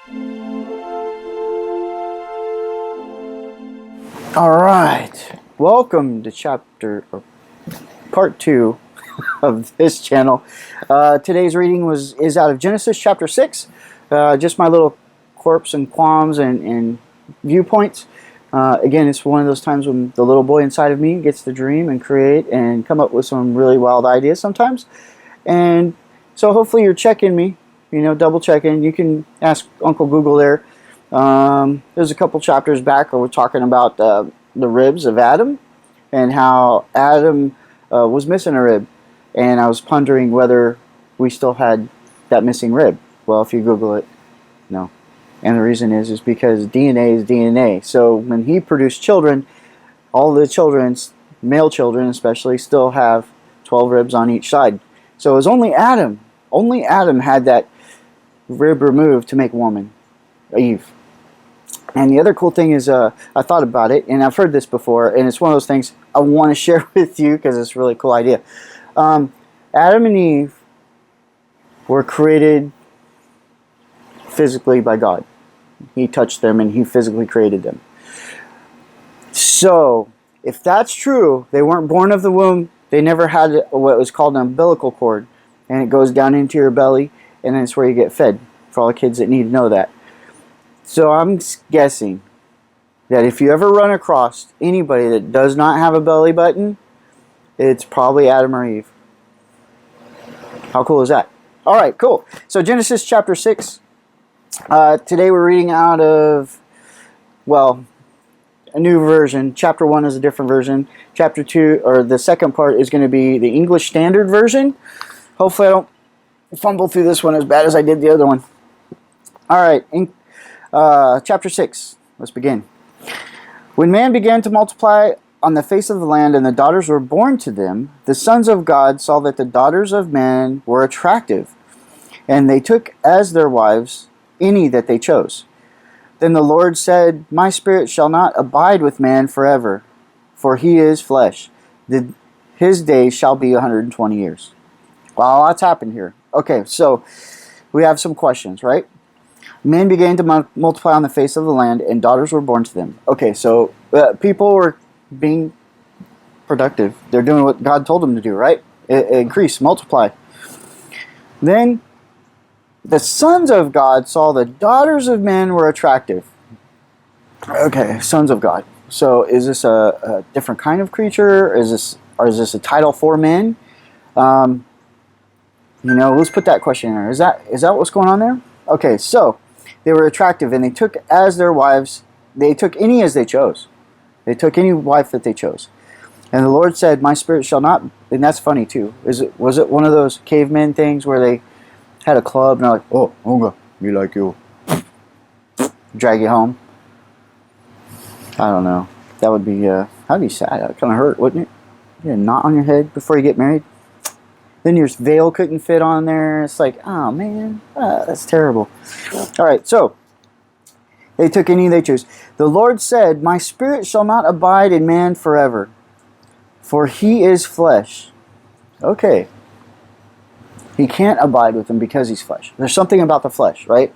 All right, welcome to part 2 of this channel. Today's reading is out of Genesis chapter 6. Just my little quirks and qualms and viewpoints. Again, it's one of those times when the little boy inside of me gets to dream and create and come up with some really wild ideas sometimes. And so hopefully you're checking me, double checking. You can ask Uncle Google there. There's a couple chapters back where we're talking about the ribs of Adam and how Adam was missing a rib. And I was pondering whether we still had that missing rib. Well, if you Google it, no. And the reason is because DNA is DNA. So when he produced children, all the children's, male children especially, still have 12 ribs on each side. So it was only Adam had that rib removed to make woman, Eve. And the other cool thing is, I thought about it, and I've heard this before, and it's one of those things I want to share with you because it's a really cool idea. Adam and Eve were created physically by God. He touched them and he physically created them. So, if that's true, they weren't born of the womb. They never had what was called an umbilical cord, and it goes down into your belly, and then it's where you get fed, for all the kids that need to know that. So I'm guessing that if you ever run across anybody that does not have a belly button, it's probably Adam or Eve. How cool is that? All right, cool. So Genesis chapter 6. Today we're reading out of, a new version. Chapter 1 is a different version. Chapter 2, or the second part, is going to be the English Standard Version. Hopefully I don't fumble through this one as bad as I did the other one. All right, chapter 6. Let's begin. When man began to multiply on the face of the land, and the daughters were born to them, the sons of God saw that the daughters of man were attractive, and they took as their wives any that they chose. Then the Lord said, My spirit shall not abide with man forever, for he is flesh. His days shall be 120 years. Wow, lots happened here. Okay, so we have some questions, right? Men began to multiply on the face of the land, and daughters were born to them. Okay, so people were being productive. They're doing what God told them to do, right? Increase, multiply. Then the sons of God saw the daughters of men were attractive. Okay, sons of God. So is this a different kind of creature? Is this a title for men? Let's put that question in there. Is that what's going on there? Okay, so they were attractive, and they took as their wives, they took any as they chose. They took any wife that they chose. And the Lord said, My spirit shall not, and that's funny too. Was it one of those cavemen things where they had a club and they're like, oh, I'm gonna be like you. Drag you home? I don't know. That would be, that'd be sad. That would kind of hurt, wouldn't it? You get a knot on your head before you get married. Then your veil couldn't fit on there. It's like, oh man, that's terrible. All right, so they took any they chose. The Lord said, My spirit shall not abide in man forever, for he is flesh. Okay. He can't abide with him because he's flesh. There's something about the flesh, right?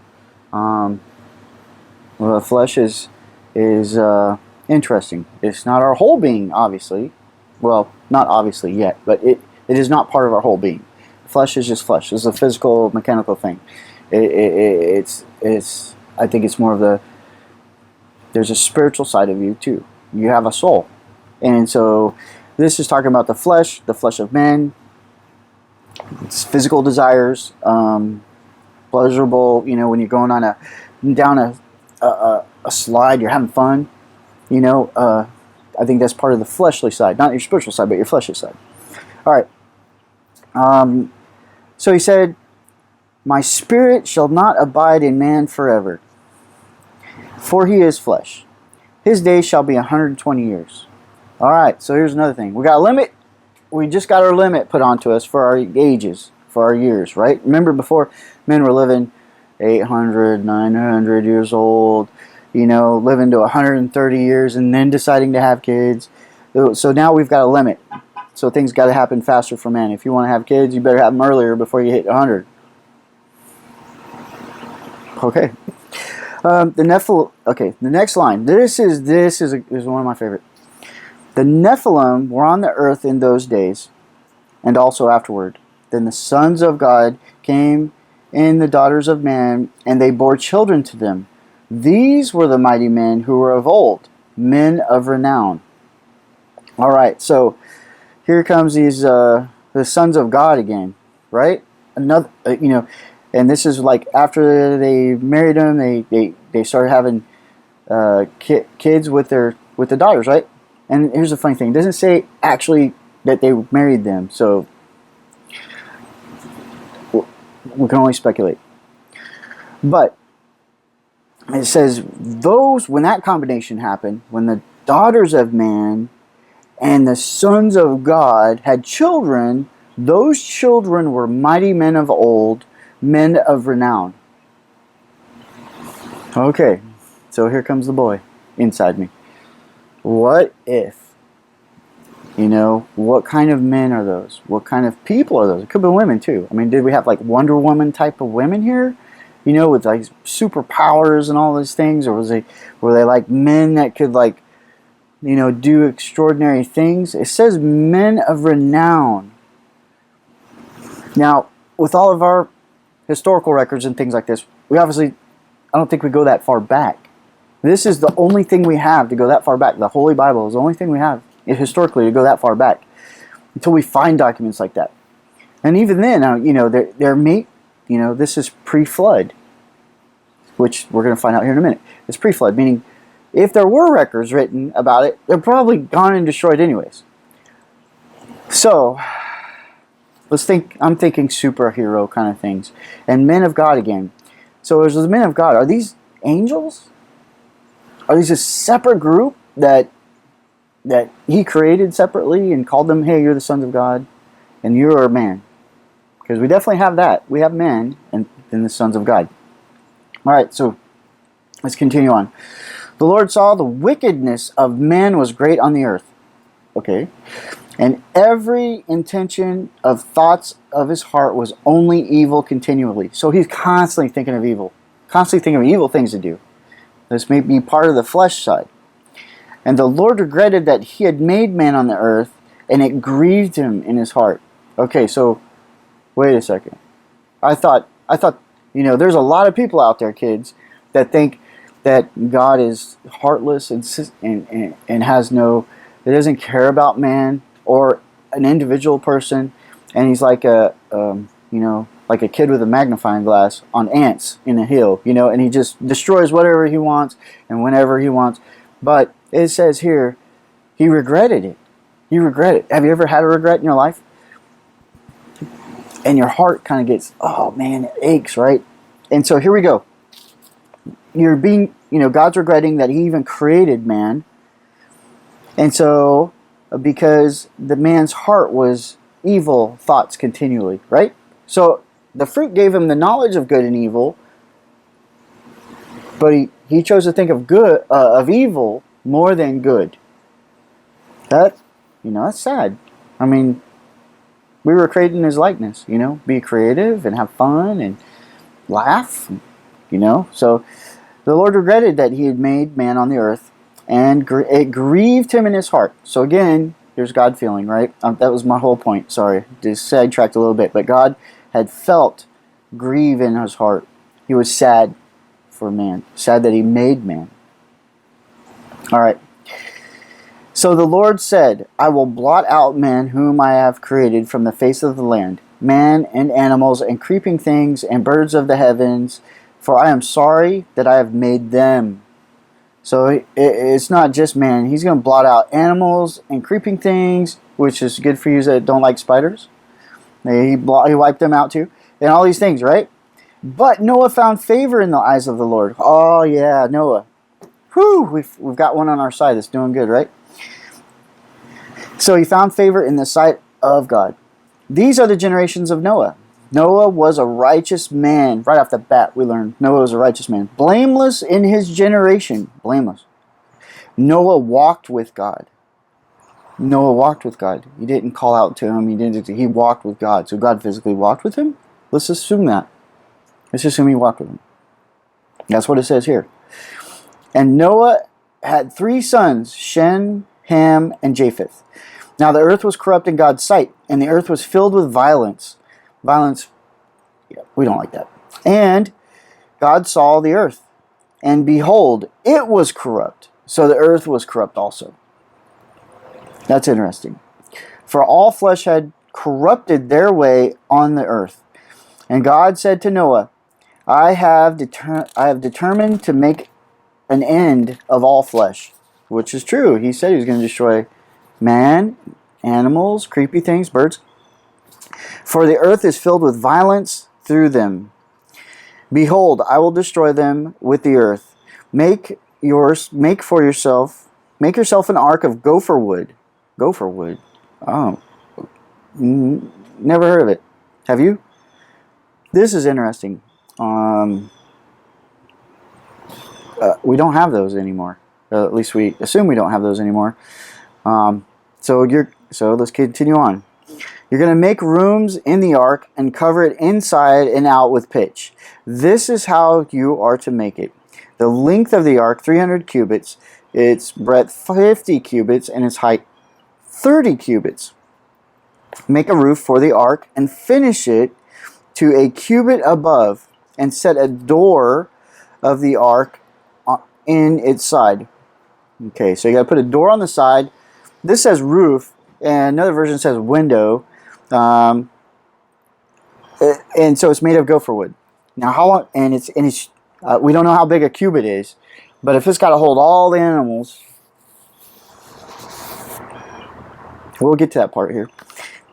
The flesh is interesting. It's not our whole being, obviously. Well, not obviously yet, but it is not part of our whole being. Flesh is just flesh. It's a physical, mechanical thing. It's. I think it's more of there's a spiritual side of you too. You have a soul, and so this is talking about the flesh of men. It's physical desires, pleasurable. When you're going on down a slide, you're having fun. I think that's part of the fleshly side, not your spiritual side, but your fleshly side. All right. So he said, My spirit shall not abide in man forever, for he is flesh. His days shall be 120 years. All right, so here's another thing. We got a limit. We just got our limit put onto us for our ages, for our years, right? Remember before, men were living 800, 900 years old, living to 130 years and then deciding to have kids. So now we've got a limit. So things got to happen faster for men. If you want to have kids, you better have them earlier before you hit 100. Okay. The Nephil. Okay, the next line. This is one of my favorite. The Nephilim were on the earth in those days, and also afterward. Then the sons of God came in the daughters of man, and they bore children to them. These were the mighty men who were of old, men of renown. All right, so here comes these the sons of God again, right? Another, and this is like after they married them, they started having kids with the daughters, right? And here's the funny thing: it doesn't say actually that they married them, so we can only speculate. But it says when that combination happened, when the daughters of man and the sons of God had children, those children were mighty men of old, men of renown. Okay, so here comes the boy inside me. What if? What kind of men are those? What kind of people are those? It could be women too. I mean, did we have like Wonder Woman type of women here? With like superpowers and all these things, or were they like men that could like, do extraordinary things? It says men of renown. Now, with all of our historical records and things like this, I don't think we go that far back. This is the only thing we have to go that far back. The Holy Bible is the only thing we have historically to go that far back until we find documents like that. And even then, this is pre-flood, which we're going to find out here in a minute. It's pre-flood, meaning if there were records written about it, they're probably gone and destroyed anyways. So, I'm thinking superhero kind of things. And men of God again. So as the men of God, are these angels? Are these a separate group that he created separately and called them, hey, you're the sons of God and you're a man? Because we definitely have that. We have men and then the sons of God. All right, so let's continue on. The Lord saw the wickedness of man was great on the earth. Okay. And every intention of thoughts of his heart was only evil continually. So he's constantly thinking of evil. Constantly thinking of evil things to do. This may be part of the flesh side. And the Lord regretted that he had made man on the earth, and it grieved him in his heart. Okay, so wait a second. I thought, there's a lot of people out there, kids, that think that God is heartless and has that doesn't care about man or an individual person, and he's like like a kid with a magnifying glass on ants in a hill, and he just destroys whatever he wants and whenever he wants. But it says here, he regretted it. You regret it. Have you ever had a regret in your life? And your heart kind of gets, oh man, it aches, right? And so here we go. God's regretting that he even created man. And so, because the man's heart was evil thoughts continually, right? So, the fruit gave him the knowledge of good and evil, but he chose to think of evil more than good. That's sad. I mean, we were created in his likeness, be creative and have fun and laugh, So, the Lord regretted that he had made man on the earth, and it grieved him in his heart. So again, there's God feeling, right? That was my whole point. Sorry, just sidetracked a little bit. But God had felt grief in his heart. He was sad for man. Sad that he made man. All right. So the Lord said, I will blot out men whom I have created from the face of the land, man and animals and creeping things and birds of the heavens, for I am sorry that I have made them. So it's not just man. He's going to blot out animals and creeping things, which is good for you that don't like spiders. He wiped them out too. And all these things, right? But Noah found favor in the eyes of the Lord. Oh yeah, Noah. Whew, we've got one on our side that's doing good, right? So he found favor in the sight of God. These are the generations of Noah. Noah was a righteous man. Right off the bat, we learned Noah was a righteous man. Blameless in his generation. Blameless. Noah walked with God. Noah walked with God. He didn't call out to him. He walked with God. So God physically walked with him? Let's assume that. Let's assume he walked with him. That's what it says here. And Noah had 3 sons, Shem, Ham, and Japheth. Now the earth was corrupt in God's sight, and the earth was filled with violence. Violence, yeah, we don't like that. And God saw the earth, and behold, it was corrupt. So the earth was corrupt also. That's interesting. For all flesh had corrupted their way on the earth. And God said to Noah, I have determined to make an end of all flesh. Which is true. He said he was going to destroy man, animals, creepy things, birds. For the earth is filled with violence through them. Behold, I will destroy them with the earth. Make yourself an ark of gopher wood. Gopher wood. Oh, never heard of it. Have you? This is interesting. We don't have those anymore. At least we assume we don't have those anymore. So let's continue on. You're going to make rooms in the ark and cover it inside and out with pitch. This is how you are to make it. The length of the ark, 300 cubits, its breadth 50 cubits, and its height 30 cubits. Make a roof for the ark and finish it to a cubit above, and set a door of the ark in its side. Okay, so you got to put a door on the side. This says roof, and another version says window. And so it's made of gopher wood. Now, how long? And it's we don't know how big a cubit is, but if it's got to hold all the animals, we'll get to that part here.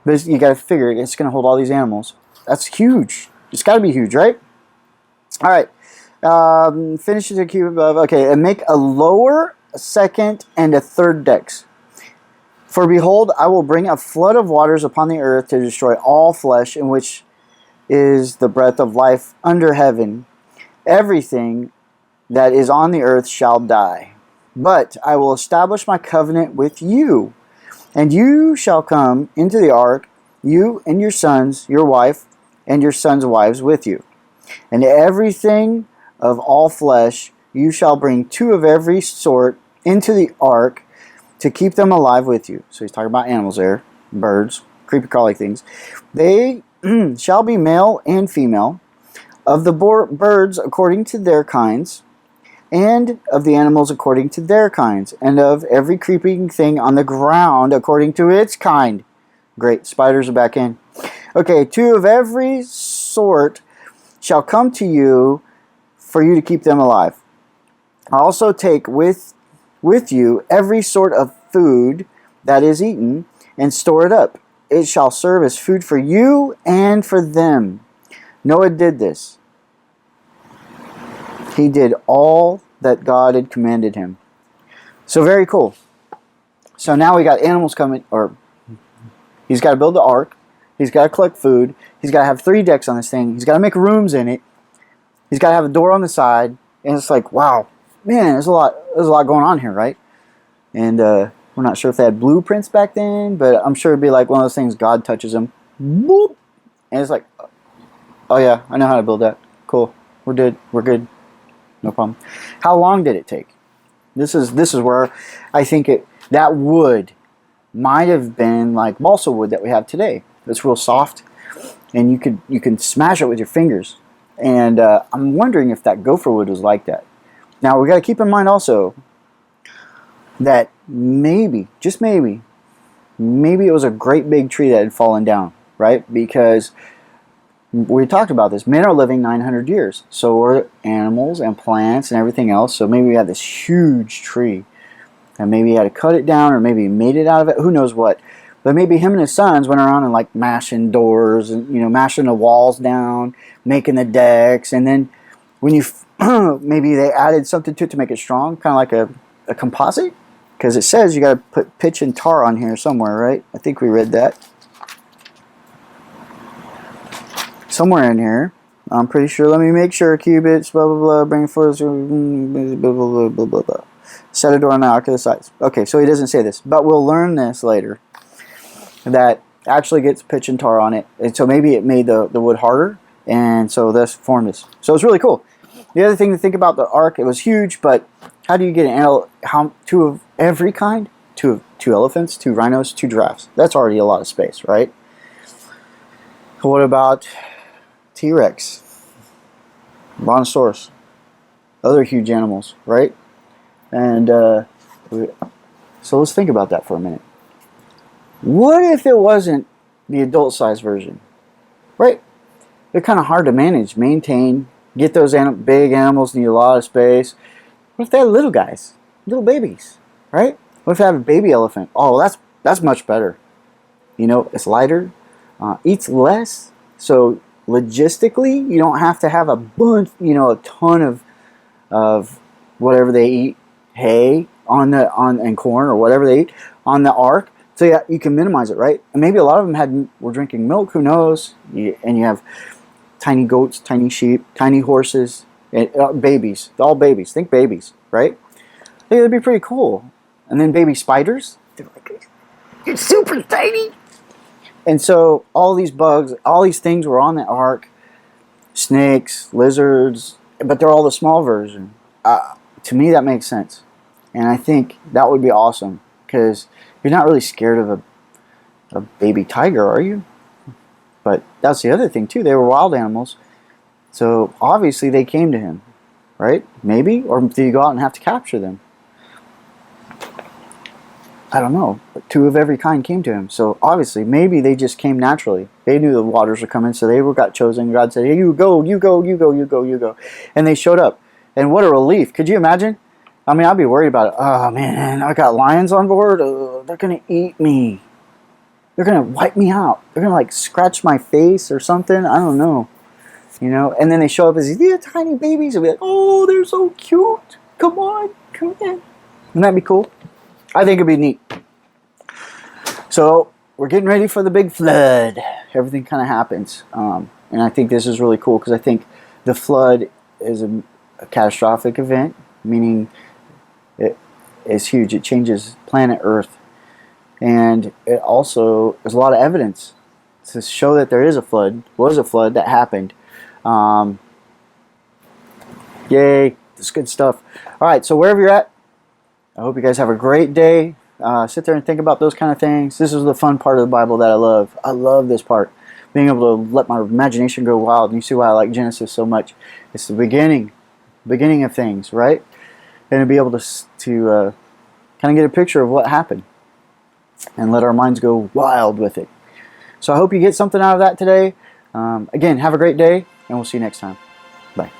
But you got to figure it's going to hold all these animals. That's huge. It's got to be huge, right? All right. Finish the cube above. Okay, and make a lower, a second, and a third decks. For behold, I will bring a flood of waters upon the earth to destroy all flesh, in which is the breath of life under heaven. Everything that is on the earth shall die. But I will establish my covenant with you, and you shall come into the ark, you and your sons, your wife, and your sons' wives with you. And everything of all flesh you shall bring 2 of every sort into the ark to keep them alive with you. So he's talking about animals there, birds, creepy crawly things. They shall be male and female, of the birds according to their kinds, and of the animals according to their kinds, and of every creeping thing on the ground according to its kind. Great, spiders are back in. Okay, 2 of every sort shall come to you for you to keep them alive. Also take with you every sort of food that is eaten, and store it up. It shall serve as food for you and for them. Noah did this. He did all that God had commanded him. So very cool. So now we got animals coming, or he's got to build the ark. He's got to collect food. He's got to have 3 decks on this thing. He's got to make rooms in it. He's got to have a door on the side. And it's like, wow, man, there's a lot going on here, right? And we're not sure if they had blueprints back then, but I'm sure it'd be like one of those things God touches them. Boop. And it's like, oh yeah, I know how to build that. Cool. We're good. No problem. How long did it take? This is where I think that wood might have been like balsa wood that we have today. It's real soft, and you can smash it with your fingers. And I'm wondering if that gopher wood was like that. Now we got to keep in mind also that maybe, just maybe it was a great big tree that had fallen down, right? Because we talked about this. Men are living 900 years. So are animals and plants and everything else. So maybe we had this huge tree, and maybe he had to cut it down, or maybe he made it out of it. Who knows what? But maybe him and his sons went around and like mashing doors and mashing the walls down, making the decks, and then when you maybe they added something to it to make it strong, kind of like a composite, because it says you got to put pitch and tar on here somewhere, right? I think we read that somewhere in here. I'm pretty sure. Let me make sure. Cubits, blah blah blah. Bring forth, blah blah blah blah blah. Set a door on the arc of the sides. Okay, so he doesn't say this, but we'll learn this later. That actually gets pitch and tar on it, and so maybe it made the wood harder, and so this formed this. So it's really cool. The other thing to think about the ark, it was huge, but how do you get two of every kind? Two elephants, 2 rhinos, 2 giraffes. That's already a lot of space, right? What about T-Rex, Brontosaurus, other huge animals, right? And so let's think about that for a minute. What if it wasn't the adult-sized version, right? They're kind of hard to manage, maintain. Get those big animals need a lot of space. What if they had little guys, little babies, right? What if they have a baby elephant? Oh, that's much better. You know, it's lighter, eats less, so logistically, you don't have to have a bunch, a ton of whatever they eat, hay and corn or whatever they eat on the ark. So yeah, you can minimize it, right? And maybe a lot of them were drinking milk. Who knows? And you have tiny goats, tiny sheep, tiny horses, and babies. All babies. Think babies, right? I think that'd be pretty cool. And then baby spiders. They're super tiny. And so all these bugs, all these things were on the ark. Snakes, lizards, but they're all the small version. To me, that makes sense. And I think that would be awesome. Because you're not really scared of a baby tiger, are you? But that's the other thing, too. They were wild animals. So obviously they came to him, right? Maybe? Or did you go out and have to capture them? I don't know. But 2 of every kind came to him. So obviously, maybe they just came naturally. They knew the waters were coming, so they got chosen. God said, hey, you go, you go, you go, you go, you go. And they showed up. And what a relief. Could you imagine? I mean, I'd be worried about it. Oh, man, I got lions on board. They're going to eat me. They're going to wipe me out. They're going to, like, scratch my face or something. I don't know. You know? And then they show up as these little tiny babies. And be like, oh, they're so cute. Come on. Come in. Wouldn't that be cool? I think it'd be neat. So, we're getting ready for the big flood. Everything kind of happens. And I think this is really cool because I think the flood is a catastrophic event, meaning it is huge. It changes planet Earth. And it also, there's a lot of evidence to show that there is a flood, was a flood that happened. Yay, this good stuff. All right, so wherever you're at, I hope you guys have a great day. Sit there and think about those kind of things. This is the fun part of the Bible that I love. I love this part. Being able to let my imagination go wild. And you see why I like Genesis so much. It's the beginning of things, right? And to be able to kind of get a picture of what happened. And let our minds go wild with it. So I hope you get something out of that today. Again, have a great day. And we'll see you next time. Bye.